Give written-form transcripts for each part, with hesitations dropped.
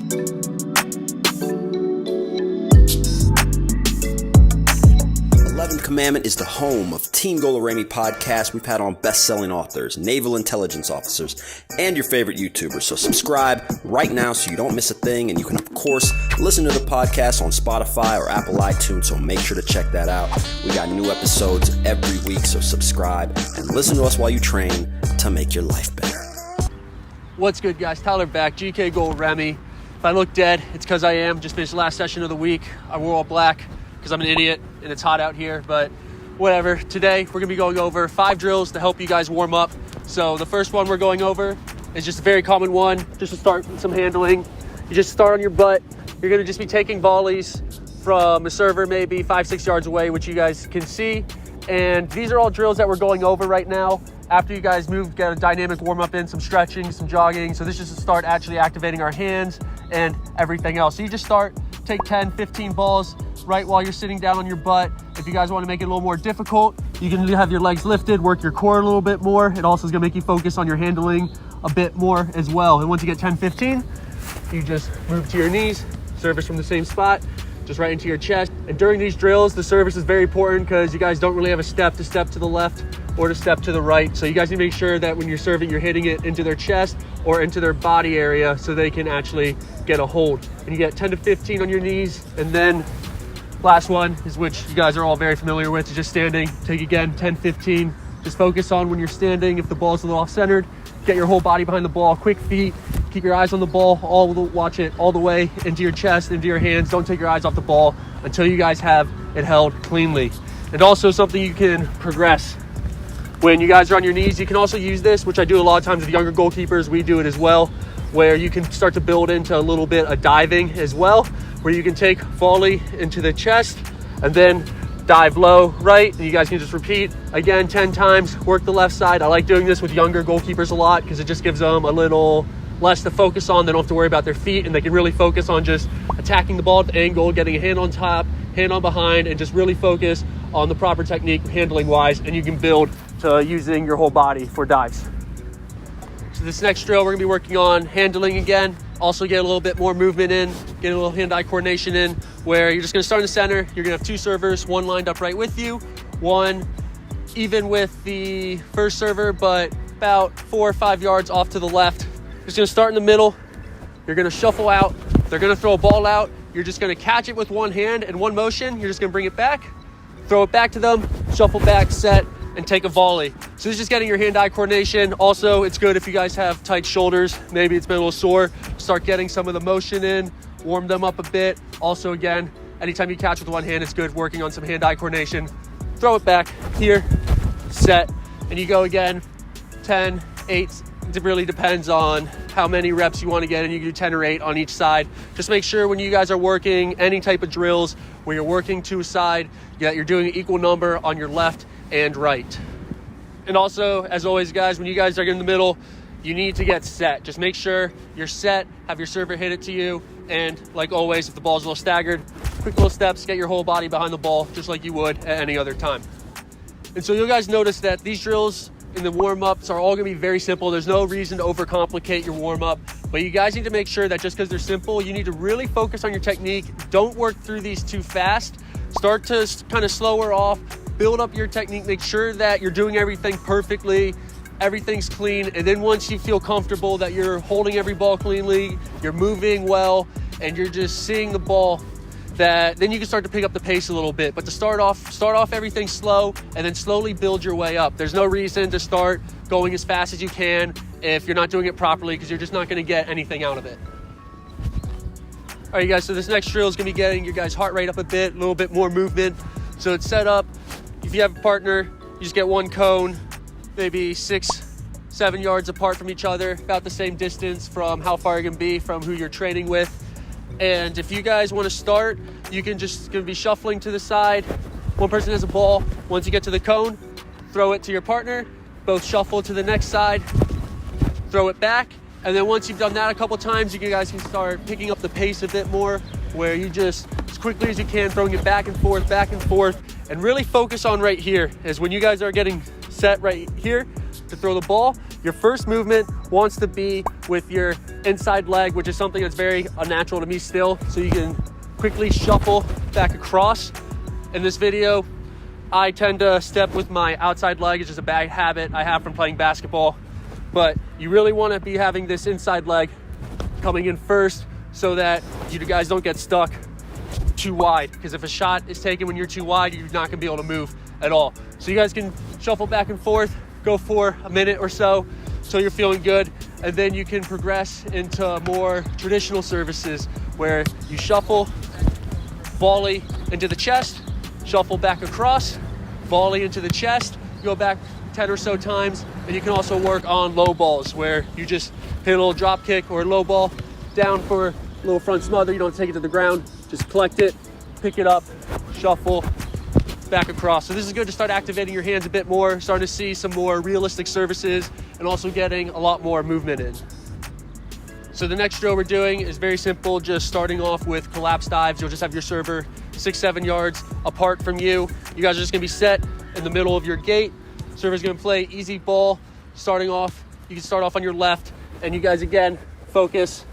Eleventh Commandment is the home of Team Golarami podcast. We've had on best-selling authors, naval intelligence officers, and your favorite YouTubers. So subscribe right now so you don't miss a thing. And you can, of course, listen to the podcast on Spotify or Apple iTunes. So make sure to check that out. We got new episodes every week. So subscribe and listen to us while you train to make your life better. What's good, guys? Tyler back, GK Golarami. If I look dead, it's because I am. Just finished the last session of the week. I wore all black because I'm an idiot and it's hot out here, but whatever. Today, we're gonna be going over 5 drills to help you guys warm up. So the first one we're going over is just a very common one, just to start with some handling. You just start on your butt. You're gonna just be taking volleys from a server maybe 5-6 yards away, which you guys can see. And these are all drills that we're going over right now. After you guys move, get a dynamic warm up in, some stretching, some jogging. So this is to start actually activating our hands and everything else. So you just start, take 10, 15 balls right while you're sitting down on your butt. If you guys want to make it a little more difficult, you can have your legs lifted, work your core a little bit more. It also is going to make you focus on your handling a bit more as well. And once you get 10, 15, you just move to your knees, service from the same spot, just right into your chest. And during these drills, the service is very important because you guys don't really have a step to the left or to step to the right. So you guys need to make sure that when you're serving, you're hitting it into their chest or into their body area so they can actually get a hold. And you get 10 to 15 on your knees. And then last one is, which you guys are all very familiar with, is just standing. Take again, 10, 15. Just focus on when you're standing. If the ball's a little off-centered, get your whole body behind the ball, quick feet, keep your eyes on the ball, watch it all the way into your chest, into your hands. Don't take your eyes off the ball until you guys have it held cleanly. And also something you can progress. When you guys are on your knees, you can also use this, which I do a lot of times with younger goalkeepers. We do it as well, where you can start to build into a little bit of diving as well, where you can take volley into the chest and then dive low right, and you guys can just repeat again 10 times, work the left side. I like doing this with younger goalkeepers a lot because it just gives them a little less to focus on. They don't have to worry about their feet, and they can really focus on just attacking the ball at the angle, getting a hand on top, hand on behind, and just really focus on the proper technique handling wise, and you can build to using your whole body for dives. So this next drill, we're gonna be working on handling again. Also get a little bit more movement in, get a little hand-eye coordination in, where you're just gonna start in the center. You're gonna have 2 servers, one lined up right with you, one even with the first server, but about 4 or 5 yards off to the left. Just gonna start in the middle. You're gonna shuffle out. They're gonna throw a ball out. You're just gonna catch it with one hand and one motion. You're just gonna bring it back, throw it back to them, shuffle back, set, and take a volley. So this is just getting your hand-eye coordination. Also, it's good if you guys have tight shoulders. Maybe it's been a little sore. Start getting some of the motion in, warm them up a bit. Also, again, anytime you catch with one hand, it's good working on some hand-eye coordination. Throw it back here, set, and you go again, 10, 8. It really depends on how many reps you want to get, and you can do 10 or 8 on each side. Just make sure when you guys are working any type of drills where you're working to a side, that you're doing an equal number on your left and right. And also, as always, guys, when you guys are in the middle, you need to get set. Just make sure you're set, have your server hit it to you, and like always, if the ball's a little staggered, quick little steps, get your whole body behind the ball, just like you would at any other time. And so you guys notice that these drills in the warm-ups are all gonna be very simple. There's no reason to overcomplicate your warm-up, but you guys need to make sure that just because they're simple, you need to really focus on your technique. Don't work through these too fast. Start to kind of slower off, build up your technique, make sure that you're doing everything perfectly, everything's clean, and then once you feel comfortable that you're holding every ball cleanly, you're moving well, and you're just seeing the ball, that then you can start to pick up the pace a little bit. But to start off everything slow and then slowly build your way up. There's no reason to start going as fast as you can if you're not doing it properly, because you're just not going to get anything out of it. All right, you guys, so this next drill is going to be getting your guys' heart rate up a bit, a little bit more movement. So it's set up. If you have a partner, you just get one cone, maybe 6, 7 yards apart from each other, about the same distance from how far you can be from who you're training with. And if you guys want to start, you can just be shuffling to the side. One person has a ball. Once you get to the cone, throw it to your partner. Both shuffle to the next side, throw it back. And then once you've done that a couple times, you guys can start picking up the pace a bit more, where you just, as quickly as you can, throwing it back and forth, and really focus on right here. As when you guys are getting set right here, to throw the ball, your first movement wants to be with your inside leg, which is something that's very unnatural to me still. So you can quickly shuffle back across. In this video, I tend to step with my outside leg. It's just a bad habit I have from playing basketball. But you really want to be having this inside leg coming in first so that you guys don't get stuck too wide. Because if a shot is taken when you're too wide, you're not going to be able to move at all. So you guys can shuffle back and forth, go for a minute or so you're feeling good. And then you can progress into more traditional services where you shuffle, volley into the chest, shuffle back across, volley into the chest, go back 10 or so times. And you can also work on low balls where you just hit a little drop kick or a low ball down for a little front smother. You don't take it to the ground, just collect it, pick it up, shuffle, back across. So this is good to start activating your hands a bit more, starting to see some more realistic services and also getting a lot more movement in. So the next drill we're doing is very simple, just starting off with collapse dives. You'll just have your server 6-7 yards apart from you. You guys are just gonna be set in the middle of your gate. Server's gonna play easy ball. Starting off, you can start off on your left, and you guys again, focus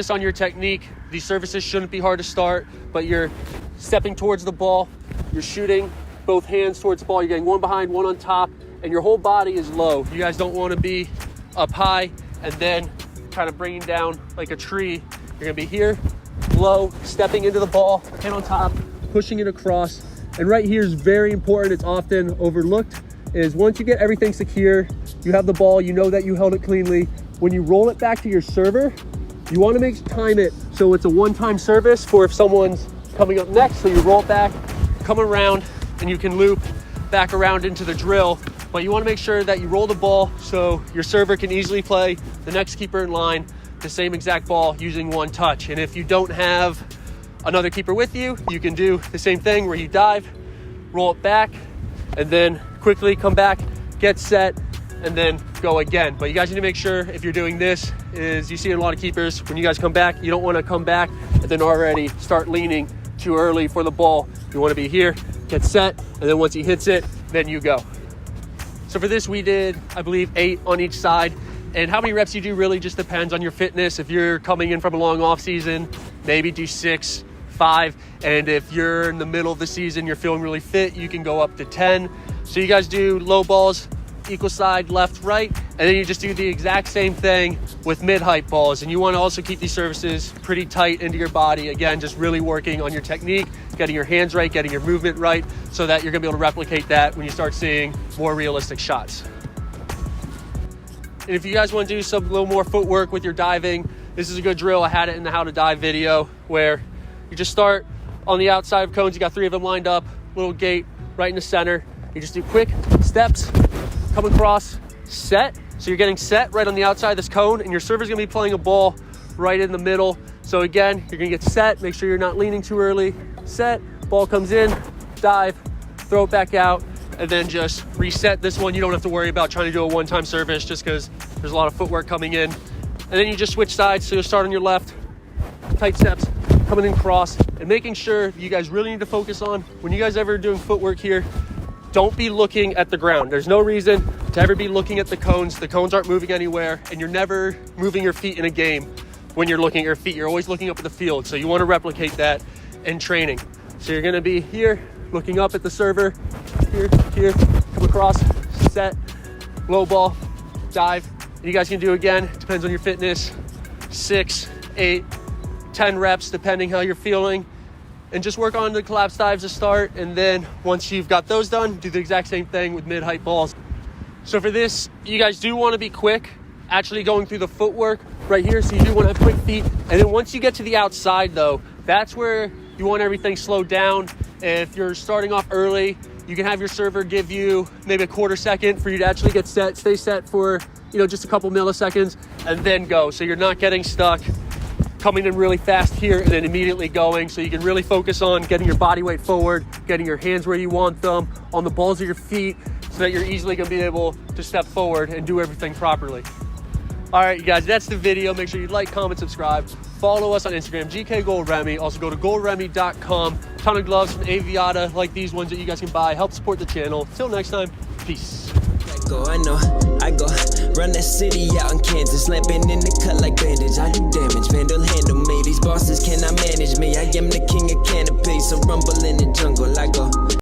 on your technique. These services shouldn't be hard to start, but you're stepping towards the ball, you're shooting both hands towards the ball, you're getting one behind, one on top, and your whole body is low. You guys don't wanna be up high and then kind of bringing down like a tree. You're gonna be here, low, stepping into the ball, hand on top, pushing it across. And right here is very important, it's often overlooked, is once you get everything secure, you have the ball, you know that you held it cleanly. When you roll it back to your server, you wanna time it so it's a one-time service for if someone's coming up next. So you roll it back, come around, and you can loop back around into the drill. But you wanna make sure that you roll the ball so your server can easily play the next keeper in line the same exact ball using one touch. And if you don't have another keeper with you, you can do the same thing where you dive, roll it back, and then quickly come back, get set, and then go again. But you guys need to make sure if you're doing this is you see a lot of keepers, when you guys come back, you don't wanna come back and then already start leaning too early for the ball. You wanna be here, get set, and then once he hits it, then you go. So for this, we did, I believe, 8 on each side. And how many reps you do really just depends on your fitness. If you're coming in from a long off season, maybe do 6, 5. And if you're in the middle of the season, you're feeling really fit, you can go up to 10. So you guys do low balls, equal side, left, right. And then you just do the exact same thing with mid-height balls. And you want to also keep these services pretty tight into your body. Again, just really working on your technique, getting your hands right, getting your movement right, so that you're gonna be able to replicate that when you start seeing more realistic shots. And if you guys want to do a little more footwork with your diving, this is a good drill. I had it in the how to dive video where you just start on the outside of cones. You got 3 of them lined up, little gate right in the center. You just do quick steps, come across, set. So you're getting set right on the outside of this cone, and your server's gonna be playing a ball right in the middle. So again, you're gonna get set, make sure you're not leaning too early, set, ball comes in, dive, throw it back out, and then just reset. This one you don't have to worry about trying to do a one-time service just because there's a lot of footwork coming in. And then you just switch sides, so you'll start on your left, tight steps, coming in cross, and making sure you guys really need to focus on, when you guys ever doing footwork here, don't be looking at the ground. There's no reason to ever be looking at the cones. The cones aren't moving anywhere, and you're never moving your feet in a game when you're looking at your feet. You're always looking up at the field, so you want to replicate that in training. So you're gonna be here, looking up at the server, here, come across, set, low ball, dive. And you guys can do again, depends on your fitness, 6, 8, 10 reps, depending how you're feeling. And just work on the collapse dives to start. And then once you've got those done, do the exact same thing with mid-height balls. So for this, you guys do want to be quick, actually going through the footwork right here. So you do want to have quick feet. And then once you get to the outside though, that's where you want everything slowed down. If you're starting off early, you can have your server give you maybe a quarter second for you to actually get set, stay set for, just a couple milliseconds, and then go. So you're not getting stuck, coming in really fast here and then immediately going. So you can really focus on getting your body weight forward, getting your hands where you want them, on the balls of your feet, so that you're easily gonna be able to step forward and do everything properly. All right, you guys, that's the video. Make sure you like, comment, subscribe. Follow us on Instagram, GK Gold Remy. Also go to goldremy.com. Ton of gloves from Aviata like these ones that you guys can buy. Help support the channel. Till next time, peace. go. I know, I go. Run that city out in Kansas, lamping in the cut like bandage. I do damage, Vandal handle me. These bosses cannot manage me. I am the king of canopy, so rumble in the jungle. I go.